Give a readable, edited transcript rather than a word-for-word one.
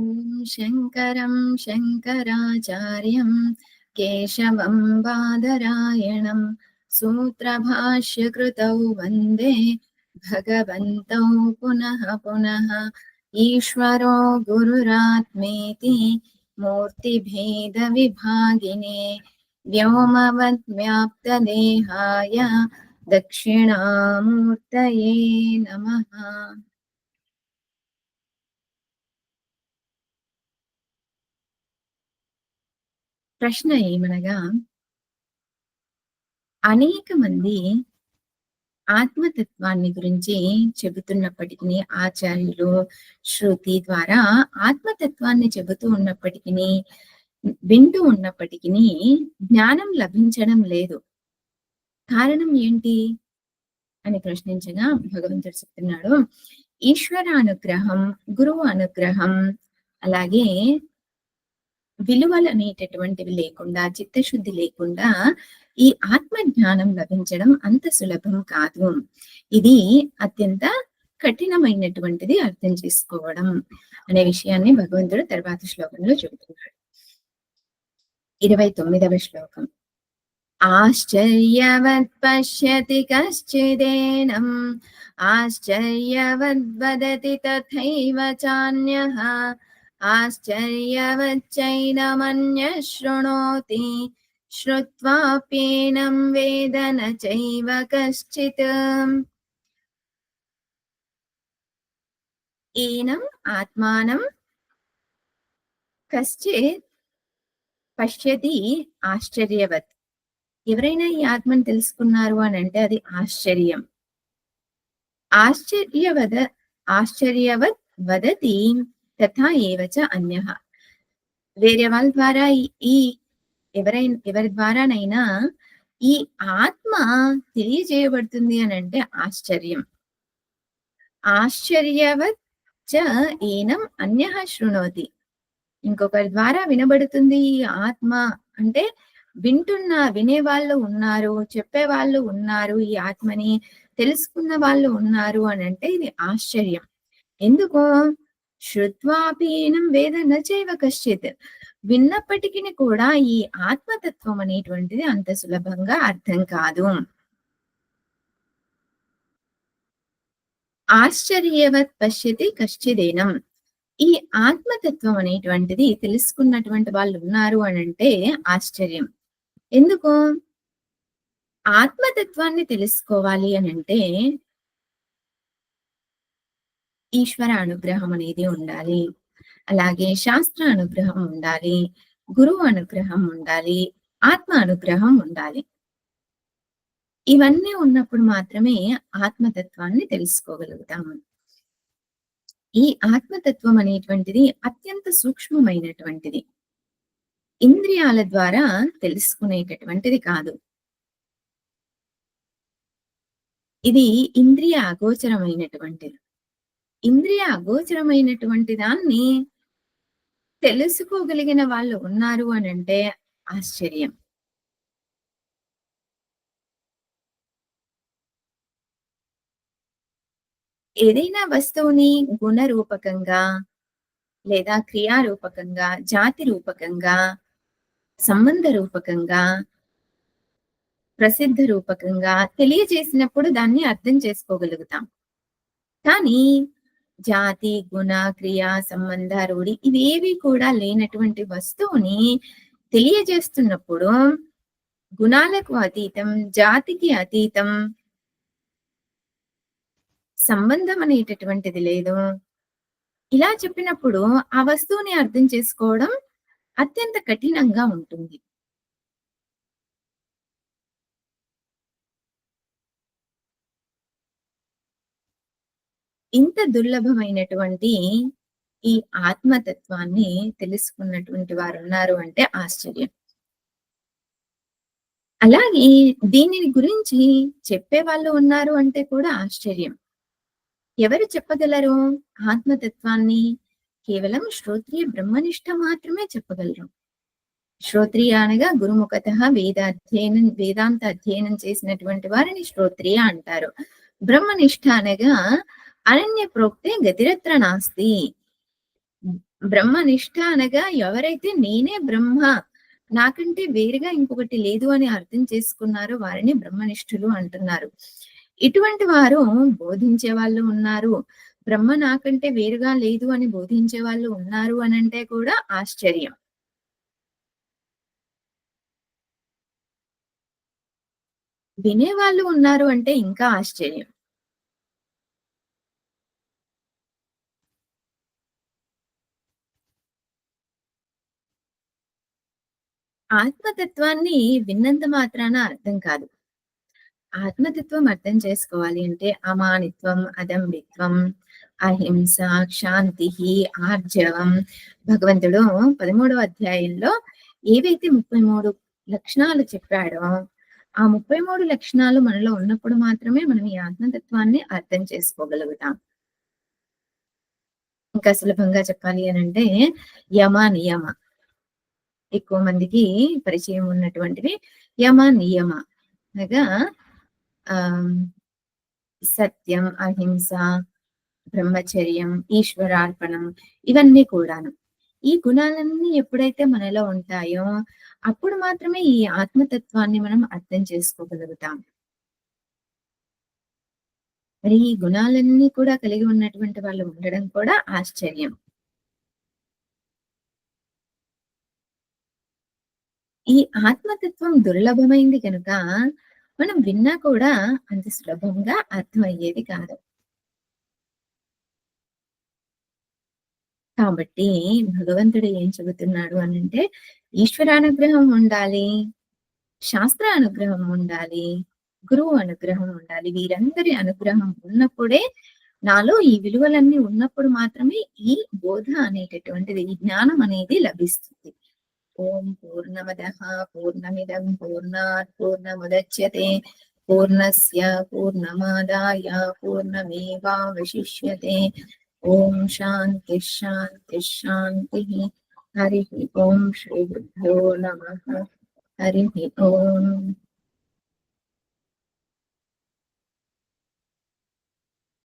ॐ शङ्करं शङ्कराचार्यं केशवं बादरायणं सूत्रभाष्यकृतौ वन्दे भगवन्तौ पुनः पुनः। ईश्वरो गुरुरात्मेति मूर्तिभेदविभागिने व्योमवद्व्याप्तदेहाय दक्षिणामूर्तये नमः। ప్రశ్న ఏమనగా, అనేక మంది ఆత్మతత్వాన్ని గురించి చెబుతున్నప్పటికీ, ఆచార్యులు శృతి ద్వారా ఆత్మతత్వాన్ని చెబుతూ ఉన్నప్పటికీ, వింటూ ఉన్నప్పటికీ జ్ఞానం లభించడం లేదు. కారణం ఏంటి అని ప్రశ్నించగా భగవంతుడు చెప్తున్నాడు, ఈశ్వర అనుగ్రహం, గురువు అనుగ్రహం, అలాగే విలువలు అనేటటువంటివి లేకుండా, చిత్తశుద్ధి లేకుండా ఈ ఆత్మ జ్ఞానం లభించడం అంత సులభం కాదు. ఇది అత్యంత కఠినమైనటువంటిది అర్థం చేసుకోవడం అనే విషయాన్ని భగవంతుడు తర్వాత శ్లోకంలో చెబుతున్నాడు. 29వ శ్లోకం. ఆశ్చర్యవత్ పశ్యతి కశ్చిదేనం ఆశ్చర్యవద్వదతి తథైవ చాన్యః ఆశ్చర్యవచ్చైనమన్యః శృణోతి శ్రుత్వాప్యేనం వేద న చైవ కశ్చిత్. ఏనం ఆత్మానం కశ్చిత్ పశ్యతి ఆశ్చర్యవత్. ఎవరైనా ఈ ఆత్మను తెలుసుకున్నారు అని అంటే అది ఆశ్చర్యం. ఆశ్చర్యవత్ వదతి తథా ఏవచ అన్యః. వేరే వాళ్ళ ద్వారా ఎవరి ద్వారానైనా ఈ ఆత్మ తెలియజేయబడుతుంది అని అంటే ఆశ్చర్యం. ఆశ్చర్యవత్ చ ఏనం అన్యః శృణోతి. ఇంకొకరి ద్వారా వినబడుతుంది ఈ ఆత్మ అంటే, వినేవాళ్ళు ఉన్నారు, చెప్పేవాళ్ళు ఉన్నారు, ఈ ఆత్మని తెలుసుకున్న వాళ్ళు ఉన్నారు అని అంటే ఇది ఆశ్చర్యం. ఎందుకు? శ్రుత్వాపీనం వేద నచైవ కశ్చిత్. విన్నప్పటికీ కూడా ఈ ఆత్మతత్వం అనేటువంటిది అంత సులభంగా అర్థం కాదు. ఆశ్చర్యవత్ పశ్యతి కశ్చిదేనం. ఈ ఆత్మతత్వం అనేటువంటిది తెలుసుకున్నటువంటి వాళ్ళు ఉన్నారు అని అంటే ఆశ్చర్యం. ఎందుకు? ఆత్మతత్వాన్ని తెలుసుకోవాలి అని అంటే ఈశ్వర అనుగ్రహం అనేది ఉండాలి, అలాగే శాస్త్ర అనుగ్రహం ఉండాలి, గురువు అనుగ్రహం ఉండాలి, ఆత్మ అనుగ్రహం ఉండాలి. ఇవన్నీ ఉన్నప్పుడు మాత్రమే ఆత్మతత్వాన్ని తెలుసుకోగలుగుతాము. ఈ ఆత్మతత్వం అనేటువంటిది అత్యంత సూక్ష్మమైనటువంటిది, ఇంద్రియాల ద్వారా తెలుసుకునేటటువంటిది కాదు. ఇది ఇంద్రియ అగోచరమైనటువంటిది. ఇంద్రియ అగోచరమైనటువంటి దాన్ని తెలుసుకోగలిగిన వాళ్ళు ఉన్నారు అని అంటే ఆశ్చర్యం. ఏదైనా వస్తువుని గుణరూపకంగా లేదా క్రియారూపకంగా, జాతి రూపకంగా, సంబంధ రూపకంగా, ప్రసిద్ధ రూపకంగా తెలియజేసినప్పుడు దాన్ని అర్థం చేసుకోగలుగుతాం. కానీ జాతి, గుణ, క్రియ, సంబంధ, రూఢి ఇవేవి కూడా లేనటువంటి వస్తువుని తెలియజేస్తున్నప్పుడు గుణాలకు అతీతం, జాతికి అతీతం, సంబంధం అనేటటువంటిది లేదు. ఇలా చెప్పినప్పుడు ఆ వస్తువుని అర్థం చేసుకోవడం అత్యంత కఠినంగా ఉంటుంది. ఇంత దుర్లభమైనటువంటి ఈ ఆత్మతత్వాన్ని తెలుసుకున్నటువంటి వారు ఉన్నారు అంటే ఆశ్చర్యం. అలాగే దీనిని గురించి చెప్పే వాళ్ళు ఉన్నారు అంటే కూడా ఆశ్చర్యం. ఎవరు చెప్పగలరు ఆత్మతత్వాన్ని? కేవలం శ్రోత్రియ బ్రహ్మనిష్ట మాత్రమే చెప్పగలరు. శ్రోత్రియ అనగా గురుముఖతః వేదాంత అధ్యయనం చేసినటువంటి వారిని శ్రోత్రియ అంటారు. బ్రహ్మనిష్ట అనగా అనన్య ప్రోక్తే గతిరత్ర నాస్తి. బ్రహ్మనిష్ట అనగా ఎవరైతే నేనే బ్రహ్మ, నాకంటే వేరుగా ఇంకొకటి లేదు అని అర్థం చేసుకున్నారో వారిని బ్రహ్మనిష్ఠులు అంటున్నారు. ఇటువంటి వారు బోధించే వాళ్ళు ఉన్నారు. బ్రహ్మ నాకంటే వేరుగా లేదు అని బోధించే వాళ్ళు ఉన్నారు అనంటే కూడా ఆశ్చర్యం. వినేవాళ్ళు ఉన్నారు అంటే ఇంకా ఆశ్చర్యం. ఆత్మతత్వాన్ని విన్నంత మాత్రాన అర్థం కాదు. ఆత్మతత్వం అర్థం చేసుకోవాలి అంటే అమానిత్వం, అదంబిత్వం, అహింస, క్షాంతిః, ఆర్జవం. భగవంతుడు 13వ అధ్యాయంలో ఏవైతే 33 లక్షణాలు చెప్పాడో, ఆ 33 లక్షణాలు మనలో ఉన్నప్పుడు మాత్రమే మనం ఈ ఆత్మతత్వాన్ని అర్థం చేసుకోగలుగుతాం. ఇంకా సులభంగా చెప్పాలి అనంటే యమ, నియమ. ఎక్కువ మందికి పరిచయం ఉన్నటువంటివి యమ, నియమ. అనగా ఆహ్, సత్యం, అహింస, బ్రహ్మచర్యం, ఈశ్వరార్పణం ఇవన్నీ కూడాను. ఈ గుణాలన్నీ ఎప్పుడైతే మనలో ఉంటాయో, అప్పుడు మాత్రమే ఈ ఆత్మతత్వాన్ని మనం అర్థం చేసుకోగలుగుతాం. మరి ఈ గుణాలన్నీ కూడా కలిగి ఉన్నటువంటి వాళ్ళు ఉండడం కూడా ఆశ్చర్యం. ఈ ఆత్మతత్వం దుర్లభమైంది గనుక, మనం విన్నా కూడా అంత సులభంగా అర్థమయ్యేది కాదు. కాబట్టి భగవంతుడు ఏం చెబుతున్నాడు అనంటే, ఈశ్వరానుగ్రహం ఉండాలి, శాస్త్ర అనుగ్రహం ఉండాలి, గురువు అనుగ్రహం ఉండాలి. వీరందరి అనుగ్రహం ఉన్నప్పుడే, నాలో ఈ విలువలన్నీ ఉన్నప్పుడు మాత్రమే ఈ బోధ అనేటటువంటిది, ఈ జ్ఞానం అనేది లభిస్తుంది. ఓం పూర్ణమదః పూర్ణమిదం పూర్ణాత్ పూర్ణముదచ్యతే పూర్ణస్య పూర్ణమాదాయ పూర్ణమేవావశిష్యతే. ఓం శాంతి శాంతి శాంతి. హరి ఓం శ్రీ గురుభ్యో నమః. హరి ఓం.